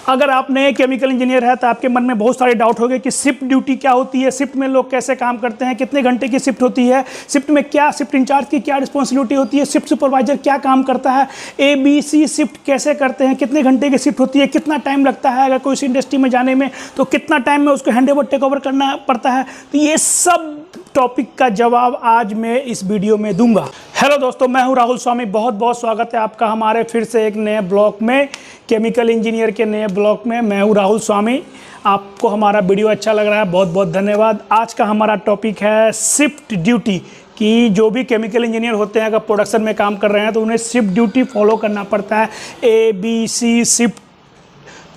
अगर आप नए केमिकल इंजीनियर है तो आपके मन में बहुत सारे डाउट हो गए कि शिफ्ट ड्यूटी क्या होती है, शिफ्ट में लोग कैसे काम करते हैं, कितने घंटे की शिफ्ट होती है, शिफ्ट में क्या शिफ्ट इंचार्ज की क्या रिस्पॉन्सिबिलिटी होती है, शिफ्ट सुपरवाइजर क्या काम करता है, ABC शिफ्ट कैसे करते हैं, कितने घंटे की शिफ्ट होती है, कितना टाइम लगता है अगर कोई इस इंडस्ट्री में जाने में, तो कितना टाइम में उसको हैंड ओवर टेक ओवर करना पड़ता है। तो ये सब टॉपिक का जवाब आज मैं इस वीडियो में दूंगा। हेलो दोस्तों, मैं हूं राहुल स्वामी। बहुत बहुत स्वागत है आपका हमारे फिर से एक नए ब्लॉग में, केमिकल इंजीनियर के नए ब्लॉग में। मैं हूं राहुल स्वामी। आपको हमारा वीडियो अच्छा लग रहा है, बहुत बहुत धन्यवाद। आज का हमारा टॉपिक है शिफ्ट ड्यूटी कि जो भी केमिकल इंजीनियर होते हैं अगर प्रोडक्शन में काम कर रहे हैं तो उन्हें शिफ्ट ड्यूटी फॉलो करना पड़ता है। ABC शिफ्ट,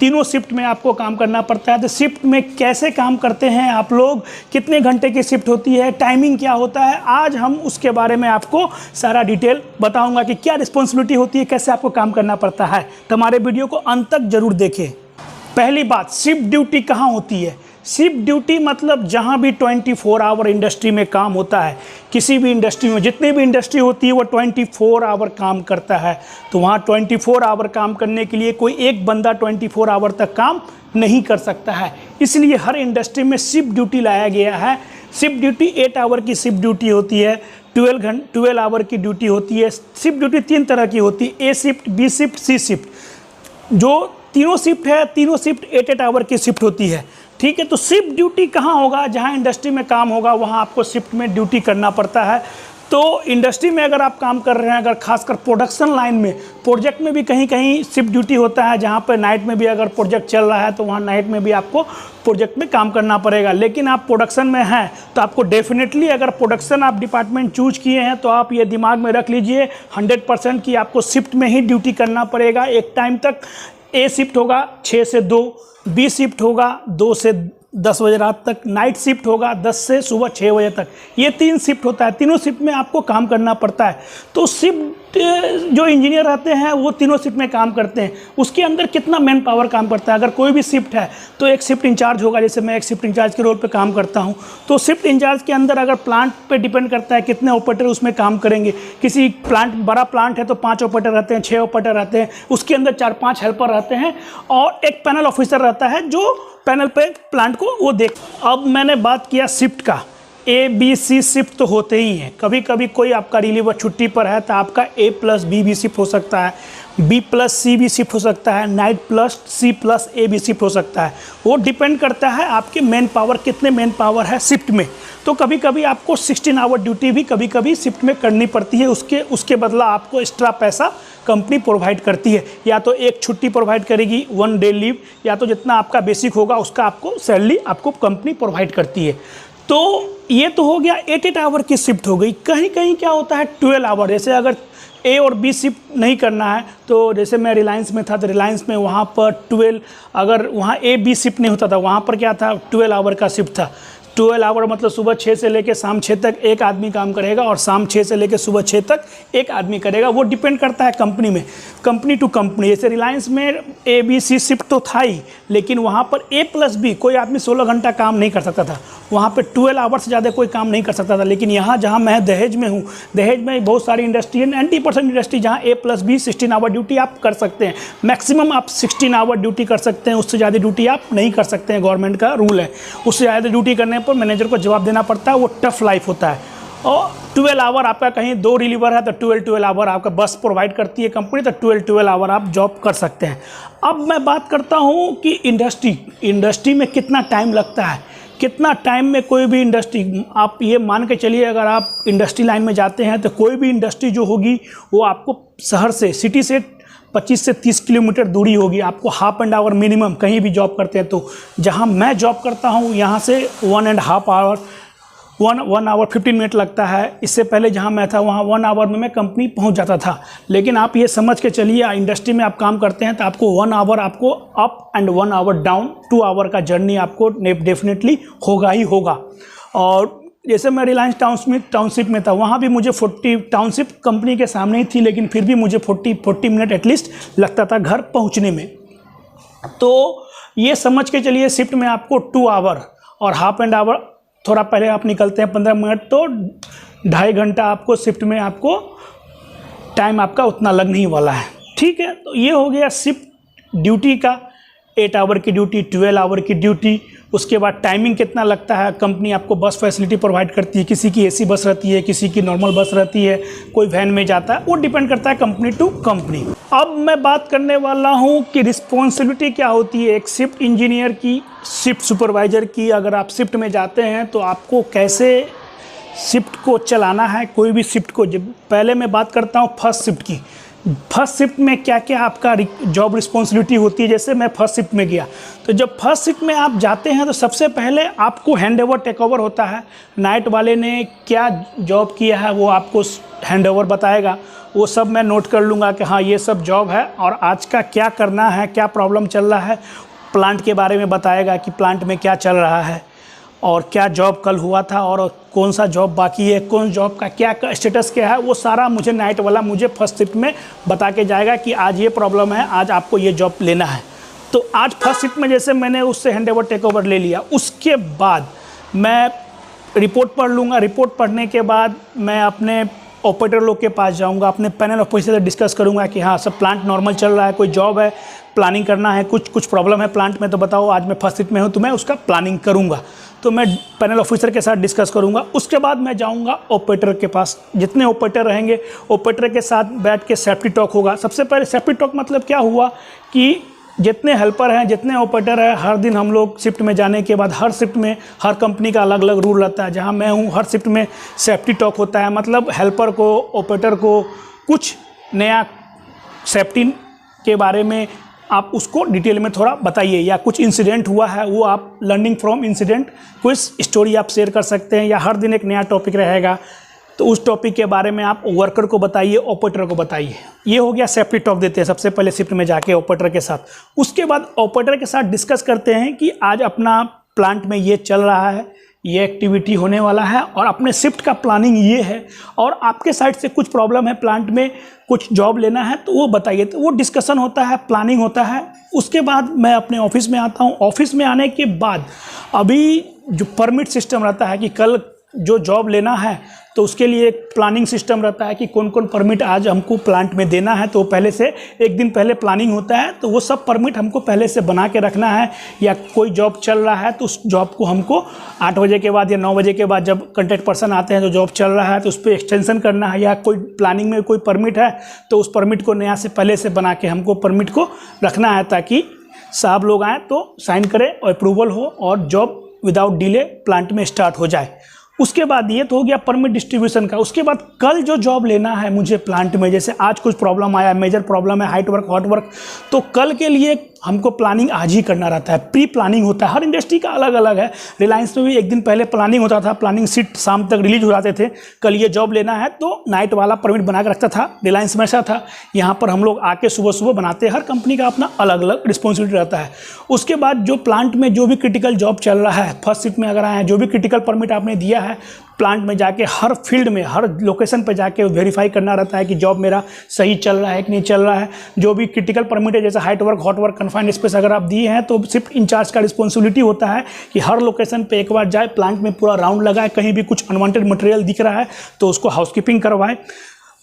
तीनों शिफ्ट में आपको काम करना पड़ता है। तो शिफ्ट में कैसे काम करते हैं आप लोग, कितने घंटे की शिफ्ट होती है, टाइमिंग क्या होता है, आज हम उसके बारे में आपको सारा डिटेल बताऊंगा कि क्या रिस्पॉन्सिबिलिटी होती है, कैसे आपको काम करना पड़ता है। तो हमारे वीडियो को अंत तक जरूर देखें। पहली बात, शिफ्ट ड्यूटी कहाँ होती है? शिफ्ट ड्यूटी मतलब जहाँ भी 24 आवर इंडस्ट्री में काम होता है, किसी भी इंडस्ट्री में जितनी भी इंडस्ट्री होती है वो 24 आवर काम करता है। तो वहाँ 24 आवर काम करने के लिए कोई एक बंदा 24 आवर तक काम नहीं कर सकता है। इसलिए हर इंडस्ट्री में शिफ्ट ड्यूटी लाया गया है। शिफ्ट ड्यूटी 8 आवर की शिफ्ट ड्यूटी होती है, 12 आवर की ड्यूटी होती है। शिफ्ट ड्यूटी 3 तरह की होती है, A shift, B shift, C shift. जो तीनों शिफ्ट है, तीनों शिफ्ट 8 आवर की शिफ्ट होती है। ठीक है, तो शिफ्ट ड्यूटी कहाँ होगा? जहाँ इंडस्ट्री में काम होगा वहाँ आपको शिफ्ट में ड्यूटी करना पड़ता है। तो इंडस्ट्री में अगर आप काम कर रहे हैं, अगर खासकर प्रोडक्शन लाइन में, प्रोजेक्ट में भी कहीं कहीं शिफ्ट ड्यूटी होता है, जहाँ पर नाइट में भी अगर प्रोजेक्ट चल रहा है तो वहाँ नाइट में भी आपको प्रोजेक्ट में काम करना पड़ेगा। लेकिन आप प्रोडक्शन में हैं तो आपको डेफिनेटली, अगर प्रोडक्शन आप डिपार्टमेंट चूज किए हैं तो आप ये दिमाग में रख लीजिए 100% कि आपको शिफ्ट में ही ड्यूटी करना पड़ेगा। एक टाइम तक A शिफ्ट होगा 6 से 2, B शिफ्ट होगा 2 से 10 बजे रात तक, नाइट शिफ्ट होगा 10 से सुबह 6 बजे तक। ये 3 शिफ्ट होता है, तीनों शिफ्ट में आपको काम करना पड़ता है। तो शिफ्ट जो इंजीनियर रहते हैं वो तीनों शिफ्ट में काम करते हैं। उसके अंदर कितना मैन पावर काम करता है, अगर कोई भी शिफ्ट है तो एक शिफ्ट इंचार्ज होगा। जैसे मैं एक शिफ्ट इंचार्ज के रोल पे काम करता हूँ, तो शिफ्ट इंचार्ज के अंदर अगर प्लांट पे डिपेंड करता है कितने ऑपरेटर उसमें काम करेंगे। किसी प्लांट, बड़ा प्लांट है तो 5 ऑपरेटर रहते हैं, 6 ऑपरेटर रहते हैं, उसके अंदर 4-5 हेल्पर रहते हैं और एक पैनल ऑफिसर रहता है जो पैनल पे प्लांट को वो देख। अब मैंने बात किया शिफ्ट का, ABC शिफ्ट तो होते ही हैं। कभी कभी कोई आपका रिलीवर छुट्टी पर है तो आपका A+B भी शिफ्ट हो सकता है, B+C भी शिफ्ट हो सकता है, नाइट +C+A भी शिफ्ट हो सकता है। वो डिपेंड करता है आपके मैन पावर, कितने मैन पावर है शिफ्ट में। तो कभी कभी आपको 16 आवर ड्यूटी भी कभी कभी शिफ्ट में करनी पड़ती है। उसके बदला आपको एक्स्ट्रा पैसा कंपनी प्रोवाइड करती है। या तो एक छुट्टी प्रोवाइड करेगी, 1 डे लीव, या तो जितना आपका बेसिक होगा उसका आपको सैलरी आपको कंपनी प्रोवाइड करती है। तो ये तो हो गया 8 आवर की शिफ्ट हो गई। कहीं कहीं क्या होता है 12 आवर। जैसे अगर A और B शिफ्ट नहीं करना है तो जैसे मैं रिलायंस में था तो रिलायंस में वहाँ पर 12, अगर वहाँ A-B शिफ्ट नहीं होता था, वहाँ पर क्या था 12 आवर का शिफ्ट था। 12 आवर मतलब सुबह 6 से लेकर शाम 6 तक एक आदमी काम करेगा और शाम 6 से लेकर सुबह 6 तक एक आदमी करेगा। वो डिपेंड करता है कंपनी में, कंपनी टू कंपनी। जैसे रिलायंस में ABC शिफ्ट तो था ही, लेकिन वहाँ पर A+B कोई आदमी 16 घंटा काम नहीं कर सकता था। वहाँ पे 12 आवर से ज़्यादा कोई काम नहीं कर सकता था। लेकिन यहाँ जहाँ मैं दहेज में हूँ, दहेज में बहुत सारी इंडस्ट्री है, 90% इंडस्ट्री जहाँ A+B 16 आवर ड्यूटी आप कर सकते हैं। मैक्सिमम आप 16 आवर ड्यूटी कर सकते हैं, उससे ज़्यादा ड्यूटी आप नहीं कर सकते हैं, गवर्नमेंट का रूल है। उससे ज़्यादा ड्यूटी करने पर मैनेजर को जवाब देना पड़ता है, वो टफ लाइफ होता है। और 12 आवर आपका, कहीं 2 रिलीवर है तो 12 आवर आपका बस प्रोवाइड करती है कंपनी, तो 12 आवर आप जॉब कर सकते हैं। अब मैं बात करता हूँ कि इंडस्ट्री में कितना टाइम लगता है, कितना टाइम में कोई भी इंडस्ट्री, आप ये मान के चलिए अगर आप इंडस्ट्री लाइन में जाते हैं तो कोई भी इंडस्ट्री जो होगी वो आपको शहर से, सिटी से 25 से 30 किलोमीटर दूरी होगी। आपको हाफ एंड आवर मिनिमम कहीं भी जॉब करते हैं तो, जहाँ मैं जॉब करता हूँ यहाँ से 1.5 आवर, 1 आवर 15 मिनट लगता है। इससे पहले जहाँ मैं था वहाँ 1 आवर में मैं कंपनी पहुँच जाता था। लेकिन आप ये समझ के चलिए इंडस्ट्री में आप काम करते हैं तो आपको 1 आवर आपको up and 1 hour down, 2 hour का जर्नी आपको डेफिनेटली होगा ही होगा। और जैसे मैं रिलायंस टाउनशिप में था, वहाँ भी मुझे 40, टाउनशिप कंपनी के सामने ही थी लेकिन फिर भी मुझे 40 मिनट एटलीस्ट लगता था घर पहुँचने में। तो ये समझ के चलिए शिफ्ट में आपको 2 आवर और हाफ एंड आवर थोड़ा पहले आप निकलते हैं 15 मिनट, तो 2.5 घंटा आपको शिफ्ट में आपको टाइम आपका उतना लगने ही वाला है। ठीक है, तो ये हो गया शिफ्ट ड्यूटी का 8 आवर की ड्यूटी, 12 आवर की ड्यूटी, उसके बाद टाइमिंग कितना लगता है। कंपनी आपको बस फैसिलिटी प्रोवाइड करती है, किसी की एसी बस रहती है, किसी की नॉर्मल बस रहती है, कोई वैन में जाता है, वो डिपेंड करता है कंपनी टू कंपनी। अब मैं बात करने वाला हूँ कि रिस्पॉन्सिबिलिटी क्या होती है एक शिफ्ट इंजीनियर की, शिफ्ट सुपरवाइज़र की। अगर आप शिफ्ट में जाते हैं तो आपको कैसे शिफ्ट को चलाना है, कोई भी शिफ्ट को। जब पहले मैं बात करता हूँ फर्स्ट शिफ्ट की। फर्स्ट शिफ्ट में क्या क्या आपका जॉब रिस्पॉन्सिबिलिटी होती है। जैसे मैं फर्स्ट शिफ्ट में गया, तो जब फर्स्ट शिफ्ट में आप जाते हैं तो सबसे पहले आपको हैंड ओवर टेक ओवर होता है। नाइट वाले ने क्या जॉब किया है वो आपको हैंड ओवर बताएगा, वो सब मैं नोट कर लूँगा कि हाँ ये सब जॉब है और आज का क्या करना है, क्या प्रॉब्लम चल रहा है। प्लांट के बारे में बताएगा कि प्लांट में क्या चल रहा है और क्या जॉब कल हुआ था और कौन सा जॉब बाकी है, कौन जॉब का क्या स्टेटस क्या है, वो सारा मुझे नाइट वाला मुझे फर्स्ट शिफ्ट में बता के जाएगा कि आज ये प्रॉब्लम है, आज आपको ये जॉब लेना है। तो आज फर्स्ट शिफ्ट में जैसे मैंने उससे हैंड ओवर टेक ओवर ले लिया, उसके बाद मैं रिपोर्ट पढ़ लूँगा। रिपोर्ट पढ़ने के बाद मैं अपने ऑपरेटर लोग के पास जाऊंगा, अपने पैनल ऑफिसर से डिस्कस करूंगा कि हाँ सब प्लांट नॉर्मल चल रहा है, कोई जॉब है, प्लानिंग करना है, कुछ प्रॉब्लम है प्लांट में तो बताओ। आज मैं फर्स्ट शिफ्ट में हूँ तो मैं उसका प्लानिंग करूंगा, तो मैं पैनल ऑफिसर के साथ डिस्कस करूंगा। उसके बाद मैं जाऊंगा ऑपरेटर के पास। जितने ऑपरेटर रहेंगे ऑपरेटर के साथ बैठ के सेफ्टी टॉक होगा। सबसे पहले सेफ्टी टॉक मतलब क्या हुआ कि जितने हेल्पर हैं, जितने ऑपरेटर हैं, हर दिन हम लोग शिफ्ट में जाने के बाद हर शिफ्ट में हर कंपनी का अलग अलग रूल रहता है। जहां मैं हूं हर शिफ्ट में सेफ्टी टॉक होता है, मतलब हेल्पर को, ऑपरेटर को कुछ नया सेफ्टी के बारे में आप उसको डिटेल में थोड़ा बताइए, या कुछ इंसिडेंट हुआ है वो आप लर्निंग फ्रॉम इंसिडेंट कुछ स्टोरी आप शेयर कर सकते हैं, या हर दिन एक नया टॉपिक रहेगा तो उस टॉपिक के बारे में आप वर्कर को बताइए, ऑपरेटर को बताइए। ये हो गया सेफ्टी टॉक देते हैं सबसे पहले शिफ्ट में जाके ऑपरेटर के साथ। उसके बाद ऑपरेटर के साथ डिस्कस करते हैं कि आज अपना प्लांट में ये चल रहा है, ये एक्टिविटी होने वाला है और अपने शिफ्ट का प्लानिंग ये है, और आपके साइड से कुछ प्रॉब्लम है, प्लांट में कुछ जॉब लेना है तो वो बताइए। तो वो डिस्कशन होता है, प्लानिंग होता है। उसके बाद मैं अपने ऑफिस में आता हूँ। ऑफिस में आने के बाद अभी जो परमिट सिस्टम रहता है कि कल जो जॉब लेना है तो उसके लिए एक प्लानिंग सिस्टम रहता है कि कौन कौन परमिट आज हमको प्लांट में देना है। तो पहले से एक दिन पहले प्लानिंग होता है, तो वो सब परमिट हमको पहले से बना के रखना है। या कोई जॉब चल रहा है तो उस जॉब को हमको 8 बजे के बाद या 9 बजे के बाद जब कॉन्ट्रैक्ट पर्सन आते हैं तो जॉब चल रहा है तो उस पर एक्सटेंशन करना है। या कोई प्लानिंग में कोई परमिट है तो उस परमिट को नया से पहले से बना के हमको परमिट को रखना है, ताकि साहब लोग आएँ तो साइन करें और अप्रूवल हो और जॉब विदाउट डिले प्लांट में स्टार्ट हो जाए। उसके बाद ये तो हो गया परमिट डिस्ट्रीब्यूशन का। उसके बाद कल जो जॉब लेना है मुझे प्लांट में, जैसे आज कुछ प्रॉब्लम आया, मेजर प्रॉब्लम है, हाइट वर्क, हॉट वर्क, तो कल के लिए हमको प्लानिंग आज ही करना रहता है। प्री प्लानिंग होता है, हर इंडस्ट्री का अलग अलग है। रिलायंस में भी एक दिन पहले प्लानिंग होता था, प्लानिंग सीट शाम तक रिलीज हो जाते थे। कल ये जॉब लेना है तो नाइट वाला परमिट बना के रखता था, रिलायंस में ऐसा था। यहाँ पर हम लोग आके सुबह सुबह बनाते हैं। हर कंपनी का अपना अलग अलग रिस्पॉन्सिबिलिटी रहता है। उसके बाद जो प्लांट में जो भी क्रिटिकल जॉब चल रहा है, फर्स्ट शिफ्ट में अगर आए हैं, जो भी क्रिटिकल परमिट आपने दिया है, प्लांट में जाके हर फील्ड में हर लोकेशन पर जाके वेरीफाई करना रहता है कि जॉब मेरा सही चल रहा है कि नहीं चल रहा है। जो भी क्रिटिकल परमिट है, जैसे height work, hot work, confined space अगर आप दिए हैं तो शिफ्ट इंचार्ज का रिस्पॉन्सिबिलिटी होता है कि हर लोकेशन पे एक बार जाए, प्लांट में पूरा राउंड लगाए, कहीं भी कुछ अनवांटेड मटेरियल दिख रहा है तो उसको हाउसकीपिंग करवाए,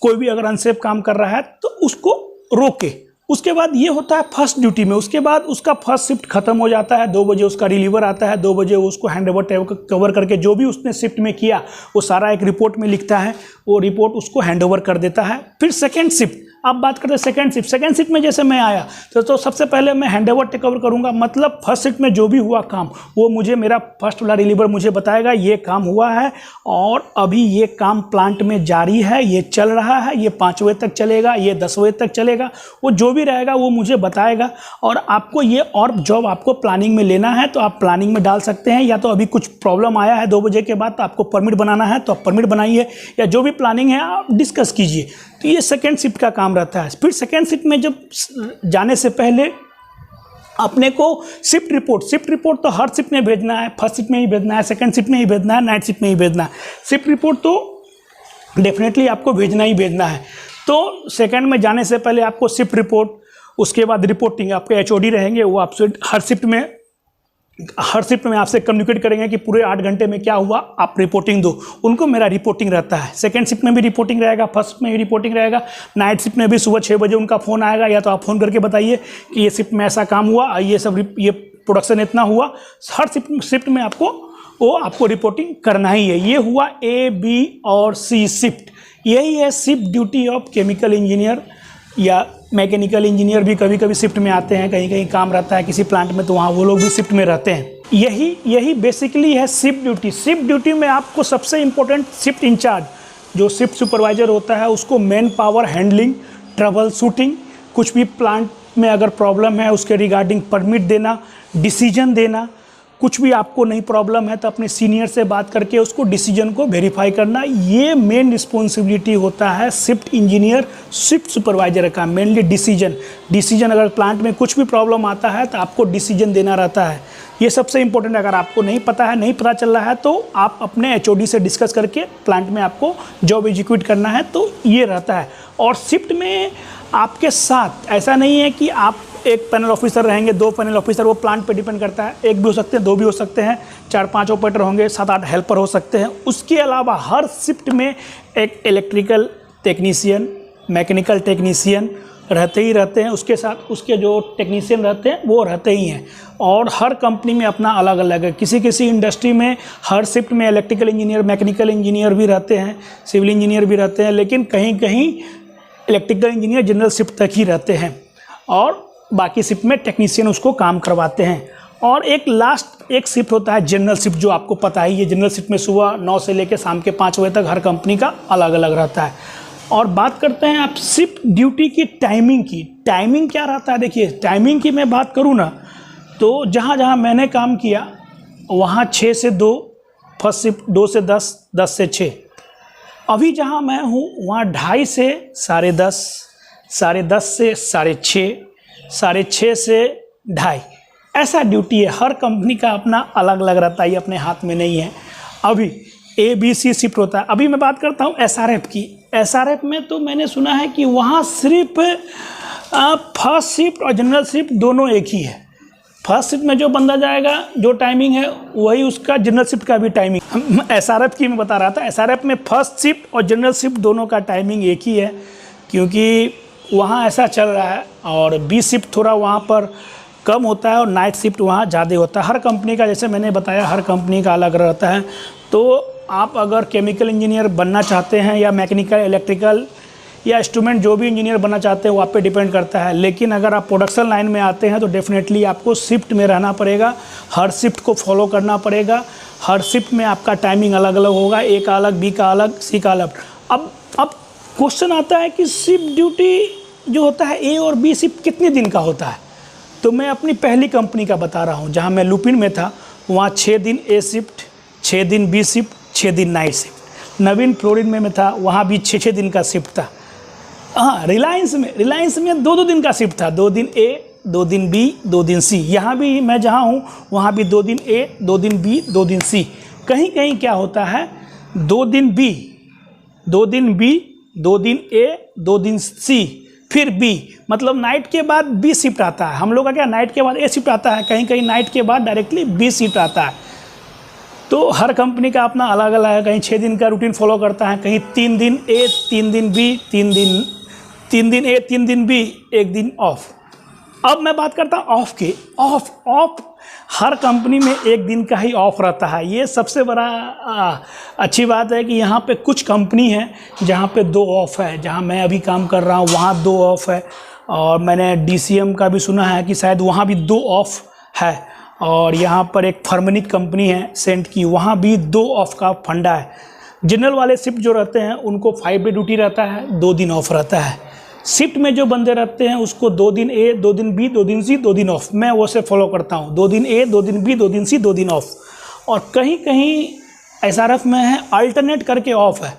कोई भी अगर अनसेफ काम कर रहा है तो उसको रोके। उसके बाद ये होता है फर्स्ट ड्यूटी में। उसके बाद उसका फर्स्ट शिफ्ट खत्म हो जाता है, 2 बजे उसका रिलीवर आता है, 2 बजे उसको हैंड ओवर कवर करके जो भी उसने शिफ्ट में किया वो सारा एक रिपोर्ट में लिखता है, वो रिपोर्ट उसको हैंड ओवर कर देता है। फिर सेकेंड शिफ्ट, अब बात करते हैं सेकेंड शिफ्ट। सेकेंड शिफ्ट में जैसे मैं आया तो सबसे पहले मैं हैंड ओवर टेक ओवर करूँगा, मतलब फर्स्ट शिफ्ट में जो भी हुआ काम वो मुझे, मेरा फर्स्ट वाला रिलीवर मुझे बताएगा ये काम हुआ है और अभी ये काम प्लांट में जारी है, ये चल रहा है, ये 5 बजे तक चलेगा, ये 10 बजे तक चलेगा, वो जो भी रहेगा वो मुझे बताएगा। और आपको ये और जॉब आपको प्लानिंग में लेना है तो आप प्लानिंग में डाल सकते हैं, या तो अभी कुछ प्रॉब्लम आया है 2 बजे के बाद तो आपको परमिट बनाना है तो आप परमिट बनाइए, या जो भी प्लानिंग है आप डिस्कस कीजिए। तो ये सेकेंड शिफ्ट का काम रहता है। फिर सेकेंड शिफ्ट में जब जाने से पहले अपने को शिफ्ट रिपोर्ट तो हर शिफ्ट में भेजना है, फर्स्ट शिफ्ट में ही भेजना है, सेकेंड शिफ्ट में ही भेजना है, नाइट शिफ्ट में ही भेजना है। शिफ्ट रिपोर्ट तो डेफिनेटली आपको भेजना ही भेजना है। तो सेकेंड में जाने से पहले आपको शिफ्ट रिपोर्ट, उसके बाद रिपोर्टिंग, आपके HOD रहेंगे वो आपसे हर शिफ्ट में हर शिफ्ट में आपसे कम्युनिकेट करेंगे कि पूरे 8 घंटे में क्या हुआ, आप रिपोर्टिंग दो। उनको मेरा रिपोर्टिंग रहता है। सेकंड शिफ्ट में भी रिपोर्टिंग रहेगा, फर्स्ट में भी रिपोर्टिंग रहेगा, नाइट शिफ्ट में भी सुबह 6 बजे उनका फ़ोन आएगा, या तो आप फ़ोन करके बताइए कि ये शिफ्ट में ऐसा काम हुआ, ये प्रोडक्शन इतना हुआ। हर शिफ्ट में आपको रिपोर्टिंग करना ही है। ये हुआ A, B और C शिफ्ट। यही है shift duty of chemical engineer या मैकेनिकल इंजीनियर भी कभी कभी शिफ्ट में आते हैं, कहीं कहीं काम रहता है किसी प्लांट में तो वहाँ वो लोग भी शिफ्ट में रहते हैं। यही बेसिकली है शिफ्ट ड्यूटी। शिफ्ट ड्यूटी में आपको सबसे इम्पोर्टेंट शिफ्ट इंचार्ज जो शिफ्ट सुपरवाइजर होता है उसको man power handling, trouble shooting, कुछ भी प्लांट में अगर प्रॉब्लम है उसके रिगार्डिंग परमिट देना, डिसीजन देना, कुछ भी आपको नहीं प्रॉब्लम है तो अपने सीनियर से बात करके उसको डिसीजन को वेरीफाई करना, ये मेन रिस्पॉन्सिबिलिटी होता है शिफ्ट इंजीनियर शिफ्ट सुपरवाइजर का। मेनली डिसीजन अगर प्लांट में कुछ भी प्रॉब्लम आता है तो आपको डिसीजन देना रहता है। ये सबसे इंपॉर्टेंट। अगर आपको नहीं पता है, नहीं पता चल रहा है तो आप अपने HOD से डिस्कस करके प्लांट में आपको जॉब एग्जीक्यूट करना है, तो ये रहता है। और शिफ्ट में आपके साथ ऐसा नहीं है कि आप एक पैनल ऑफिसर रहेंगे, 2 पैनल ऑफिसर, वो प्लांट पे डिपेंड करता है। 1 भी हो सकते हैं, 2 भी हो सकते हैं, 4-5 ऑपरेटर होंगे, 7-8 हेल्पर हो सकते हैं। उसके अलावा हर शिफ्ट में एक इलेक्ट्रिकल टेक्नीशियन, मैकेनिकल टेक्नीशियन रहते ही रहते हैं। उसके साथ उसके जो टेक्नीशियन रहते हैं वो रहते ही हैं। और हर कंपनी में अपना अलग अलग है। किसी इंडस्ट्री में हर शिफ्ट में इलेक्ट्रिकल इंजीनियर, मैकेनिकल इंजीनियर भी रहते हैं, सिविल इंजीनियर भी रहते हैं, लेकिन कहीं कहीं इलेक्ट्रिकल इंजीनियर जनरल शिफ्ट तक ही रहते हैं और बाकी शिफ्ट में टेक्नीशियन उसको काम करवाते हैं। और एक शिफ्ट होता है जनरल शिफ्ट, जो आपको पता ही है। जनरल शिफ्ट में सुबह 9 से लेकर शाम के 5 बजे तक हर कंपनी का अलग अलग रहता है। और बात करते हैं आप शिफ्ट ड्यूटी की टाइमिंग की। टाइमिंग क्या रहता है, देखिए टाइमिंग की मैं बात करूँ ना तो जहाँ मैंने काम किया वहाँ 6 से 2 फर्स्ट शिफ्ट, 2 से 10, 10 से 6। अभी जहाँ मैं हूँ वहाँ 2:30 से 10:30, 10:30 से 6:30, 6:30 से 2:30, ऐसा ड्यूटी है। हर कंपनी का अपना अलग अलग रहता है, ये अपने हाथ में नहीं है। अभी ABC शिफ्ट होता है। अभी मैं बात करता हूँ SRF की। SRF में तो मैंने सुना है कि वहाँ सिर्फ फर्स्ट शिफ्ट और जनरल शिफ्ट दोनों एक ही है। फर्स्ट शिफ्ट में जो बंदा जाएगा, जो टाइमिंग है वही उसका जनरल शिफ्ट का भी टाइमिंग। SRF की मैं बता रहा था, SRF में फर्स्ट शिफ्ट और जनरल शिफ्ट दोनों का टाइमिंग एक ही है, क्योंकि वहाँ ऐसा चल रहा है। और B शिफ्ट थोड़ा वहाँ पर कम होता है और नाइट शिफ्ट वहाँ ज़्यादा होता है। हर कंपनी का, जैसे मैंने बताया, हर कंपनी का अलग रहता है। तो आप अगर केमिकल इंजीनियर बनना चाहते हैं या मैकेनिकल, इलेक्ट्रिकल या इंस्ट्रूमेंट जो भी इंजीनियर बनना चाहते हैं वो आप पे डिपेंड करता है। लेकिन अगर आप प्रोडक्शन लाइन में आते हैं तो डेफिनेटली आपको शिफ्ट में रहना पड़ेगा, हर शिफ्ट को फॉलो करना पड़ेगा। हर शिफ्ट में आपका टाइमिंग अलग अलग होगा, A का अलग, B का अलग, C का अलग। अब क्वेश्चन आता है कि शिफ्ट ड्यूटी जो होता है A और B शिफ्ट कितने दिन का होता है। तो मैं अपनी पहली कंपनी का बता रहा हूँ, जहाँ मैं लुपिन में था वहाँ 6 दिन A शिफ्ट, 6 दिन B शिफ्ट, 6 दिन नाइट शिफ्ट। नवीन फ्लोरिन में था, वहाँ भी 6 दिन का शिफ्ट था। हाँ, रिलायंस में 2 दिन का शिफ्ट था, 2 दिन A, 2 दिन B, 2 दिन C। यहाँ भी मैं जहाँ हूँ वहाँ भी 2 दिन A, 2 दिन B, 2 दिन C। कहीं कहीं क्या होता है 2 दिन B, 2 दिन B, 2 दिन A, 2 दिन C, फिर B, मतलब नाइट के बाद B शिफ्ट आता है। हम लोग का क्या, नाइट के बाद A शिफ्ट आता है, कहीं कहीं नाइट के बाद डायरेक्टली B शिफ्ट आता है। तो हर कंपनी का अपना अलग अलग है। कहीं 6 दिन का रूटीन फॉलो करता है, कहीं 3 दिन A, 3 दिन B, 3 दिन A, 3 दिन B, 1 दिन ऑफ। अब मैं बात करता हूँ ऑफ की। ऑफ हर कंपनी में 1 दिन का ही ऑफ रहता है। ये सबसे बड़ा अच्छी बात है कि यहाँ पे कुछ कंपनी है जहाँ पे 2 ऑफ है। जहाँ मैं अभी काम कर रहा हूँ वहाँ 2 ऑफ है। और मैंने DCM का भी सुना है कि शायद वहाँ भी 2 ऑफ है। और यहाँ पर एक फर्मनिक कंपनी है सेंट की, वहाँ भी 2 ऑफ का फंडा है। जनरल वाले शिफ्ट जो रहते हैं उनको 5 डे ड्यूटी रहता है, 2 दिन ऑफ रहता है। शिफ्ट में जो बंदे रहते हैं उसको 2 दिन A, 2 दिन B, 2 दिन C, 2 दिन ऑफ। मैं वो से फॉलो करता हूँ, 2 दिन A, 2 दिन B, 2 दिन C, 2 दिन ऑफ। और कहीं कहीं SRF में है अल्टरनेट करके ऑफ है।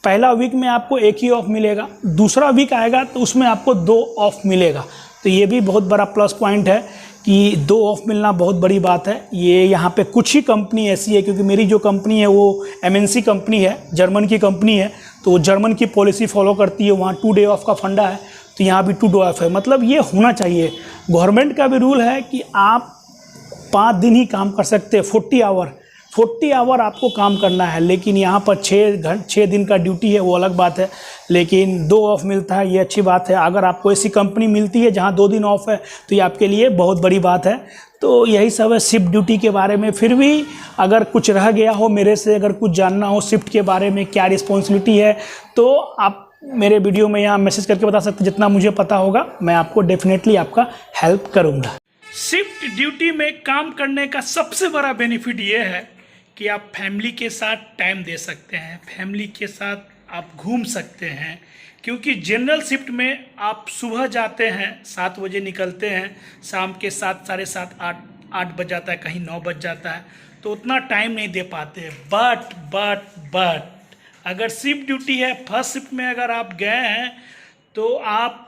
पहला वीक में आपको 1 ही ऑफ मिलेगा, दूसरा वीक आएगा तो उसमें आपको 2 ऑफ मिलेगा। तो ये भी बहुत बड़ा प्लस पॉइंट है कि 2 ऑफ मिलना बहुत बड़ी बात है। ये यहाँ पे कुछ ही कंपनी ऐसी है, क्योंकि मेरी जो कंपनी है वो MNC कंपनी है, जर्मन की कंपनी है, तो वो जर्मन की पॉलिसी फॉलो करती है। वहाँ 2 डे ऑफ का फंडा है, तो यहाँ भी 2 डे ऑफ है। मतलब ये होना चाहिए। गवर्नमेंट का भी रूल है कि आप 5 दिन ही काम कर सकते हैं, 40 आवर आपको काम करना है। लेकिन यहाँ पर 6 दिन का ड्यूटी है, वो अलग बात है, लेकिन 2 ऑफ मिलता है, ये अच्छी बात है। अगर आपको ऐसी कंपनी मिलती है जहाँ 2 दिन ऑफ है तो ये आपके लिए बहुत बड़ी बात है। तो यही सब है शिफ्ट ड्यूटी के बारे में। फिर भी अगर कुछ रह गया हो मेरे से, अगर कुछ जानना हो शिफ्ट के बारे में, क्या रिस्पॉन्सिबिलिटी है, तो आप मेरे वीडियो में यहाँ मैसेज करके बता सकते हैं। जितना मुझे पता होगा मैं आपको डेफिनेटली आपका हेल्प करूँगा। शिफ्ट ड्यूटी में काम करने का सबसे बड़ा बेनिफिट ये है कि आप फैमिली के साथ टाइम दे सकते हैं, फैमिली के साथ आप घूम सकते हैं। क्योंकि जनरल शिफ्ट में आप सुबह जाते हैं 7 बजे निकलते हैं, शाम के 7, साढ़े 7, 8 बज जाता है, कहीं 9 बज जाता है, तो उतना टाइम नहीं दे पाते। बट अगर शिफ्ट ड्यूटी है, फर्स्ट शिफ्ट में अगर आप गए हैं तो आप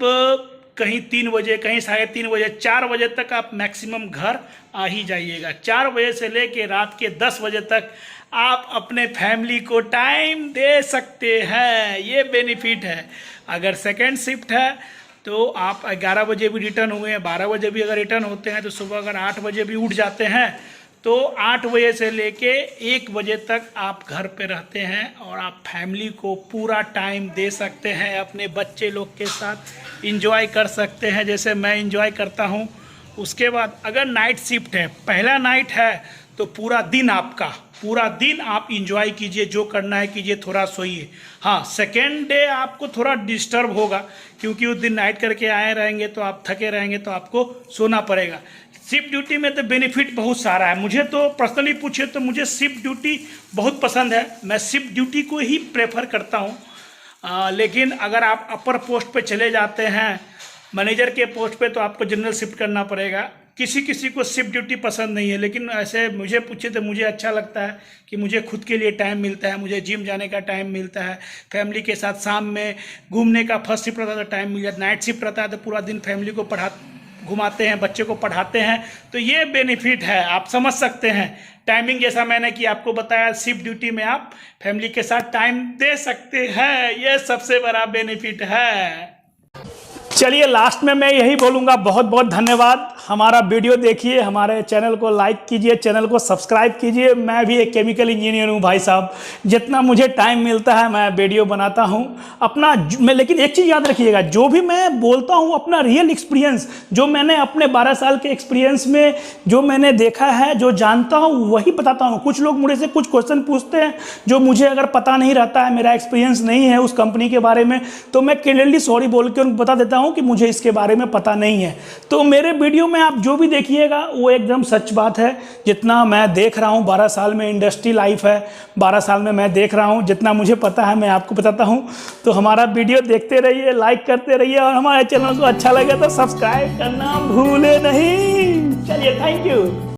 कहीं 3 बजे, कहीं 3:30 बजे, 4 बजे तक आप मैक्सिमम घर आ ही जाइएगा। 4 बजे से लेके रात के 10 बजे तक आप अपने फैमिली को टाइम दे सकते हैं, ये बेनिफिट है। अगर सेकेंड शिफ्ट है तो आप 11 बजे भी रिटर्न हुए हैं, 12 बजे भी अगर रिटर्न होते हैं, तो सुबह अगर 8 बजे भी उठ जाते हैं तो 8 बजे से लेके 1 बजे तक आप घर पे रहते हैं और आप फैमिली को पूरा टाइम दे सकते हैं, अपने बच्चे लोग के साथ इंजॉय कर सकते हैं, जैसे मैं इंजॉय करता हूँ। उसके बाद अगर नाइट शिफ्ट है, पहला नाइट है, तो पूरा दिन आप इंजॉय कीजिए, जो करना है कीजिए, थोड़ा सोइए। हाँ, सेकेंड डे आपको थोड़ा डिस्टर्ब होगा, क्योंकि उस दिन नाइट करके आए रहेंगे तो आप थके रहेंगे, तो आपको सोना पड़ेगा। शिफ्ट ड्यूटी में तो बेनिफिट बहुत सारा है। मुझे तो पर्सनली पूछे तो मुझे शिफ्ट ड्यूटी बहुत पसंद है, मैं शिफ्ट ड्यूटी को ही प्रेफर करता हूँ। लेकिन अगर आप अपर पोस्ट पे चले जाते हैं, मैनेजर के पोस्ट पे, तो आपको जनरल शिफ्ट करना पड़ेगा। किसी को शिफ्ट ड्यूटी पसंद नहीं है, लेकिन ऐसे मुझे पूछे तो मुझे अच्छा लगता है कि मुझे खुद के लिए टाइम मिलता है, मुझे जिम जाने का टाइम मिलता है, फैमिली के साथ शाम में घूमने का फर्स्ट शिफ्ट रहता है तो टाइम मिल जाता है, नाइट शिफ्ट रहता है तो पूरा दिन फैमिली को घुमाते हैं, बच्चे को पढ़ाते हैं। तो ये बेनिफिट है, आप समझ सकते हैं। टाइमिंग जैसा मैंने कि आपको बताया, शिफ्ट ड्यूटी में आप फैमिली के साथ टाइम दे सकते हैं, ये सबसे बड़ा बेनिफिट है। चलिए लास्ट में मैं यही बोलूँगा, बहुत बहुत धन्यवाद। हमारा वीडियो देखिए, हमारे चैनल को लाइक कीजिए, चैनल को सब्सक्राइब कीजिए। मैं भी एक केमिकल इंजीनियर हूँ भाई साहब, जितना मुझे टाइम मिलता है मैं वीडियो बनाता हूँ अपना। मैं लेकिन एक चीज़ याद रखिएगा, जो भी मैं बोलता हूँ अपना रियल एक्सपीरियंस, जो मैंने अपने 12 साल के एक्सपीरियंस में जो मैंने देखा है, जो जानता हूँ वही बताता हूँ। कुछ लोग मुझे से कुछ क्वेश्चन पूछते हैं जो मुझे अगर पता नहीं रहता है, मेरा एक्सपीरियंस नहीं है उस कंपनी के बारे में, तो मैं क्लियरली सॉरी बोल के उनको बता देता हूँ कि मुझे इसके बारे में पता नहीं है। तो मेरे वीडियो में आप जो भी देखिएगा वो एकदम सच बात है। जितना मैं देख रहा हूँ, 12 साल में इंडस्ट्री लाइफ है, 12 साल में मैं देख रहा हूँ, जितना मुझे पता है मैं आपको बताता हूँ। तो हमारा वीडियो देखते रहिए, लाइक करते रहिए, और हमारे चैनल को अच्छा लगे तो सब्सक्राइब करना भूले नहीं। चलिए, थैंक यू।